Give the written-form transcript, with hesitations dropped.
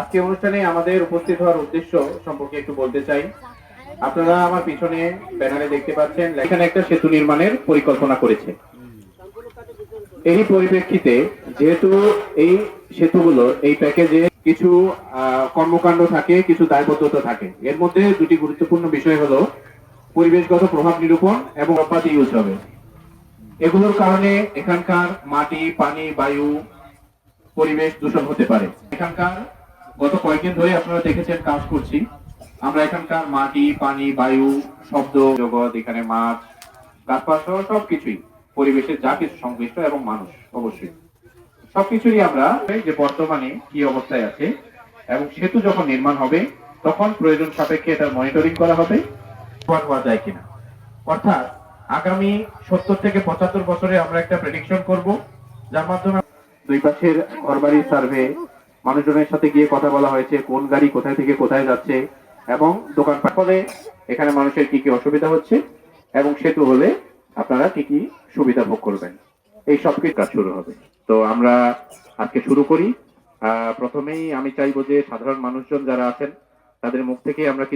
আজকে অনুষ্ঠানে আমাদের উপস্থিত হওয়ার উদ্দেশ্য সম্পর্কে একটু বলতে চাই। আপনারা আমার পিছনে ব্যানারে দেখতে পাচ্ছেন, এখানে একটা সেতু নির্মাণের পরিকল্পনা করেছে। এই পরিপ্রেক্ষিতে যেহেতু এই সেতুগুলো এই প্যাকেজে কিছু কর্মকাণ্ড থাকে, কিছু দায়বদ্ধতা থাকে। এর মধ্যে দুটি গুরুত্বপূর্ণ বিষয় হলো পরিবেশগত প্রভাব নিরূপণ এবং অপাতি ইউজ হবে। এগুলোর কারণে এখানকার মাটি, পানি, বায়ু, পরিবেশ দূষণ হতে পারে। এখানকার গত কয়েকদিন ধরে আপনারা দেখেছেন কাজ করছি, আমরা এখানকার মাটি, পানি, বায়ু, শব্দ জগৎ, এখানে মাছ, গাছপালা সহ সবকিছুই পরিবেশের যা কিছু সংশ্লিষ্ট এবং মানুষ অবশ্যই সবকিছুরই আমরা যে বর্তমানে কি অবস্থায় আছে এবং সেতু যখন নির্মাণ হবে তখন প্রয়োজন সাপেক্ষে এটার মনিটরিং করা হবে, হওয়া যায় কিনা। অর্থাৎ আগামী 70 থেকে 75 বছরে আমরা একটা প্রেডিকশন করব, যার মাধ্যমে দুই পাশের ঘরবাড়ির সার্ভে, মানুষজনের সাথে গিয়ে কথা বলা হয়েছে কোন গাড়ি কোথায় থেকে কোথায় যাচ্ছে এবং দোকানপাট ফলে এখানে মানুষের কি কি অসুবিধা হচ্ছে এবং সেতু হলে আপনারা কি কি সুবিধা ভোগ করবেন, এই সব কিছু কাজ শুরু হবে। তো আমরা আজকে শুরু করি। প্রথমেই আমি চাইবো যে সাধারণ মানুষজন যারা আছেন তাদের মুখ থেকে আমরা কি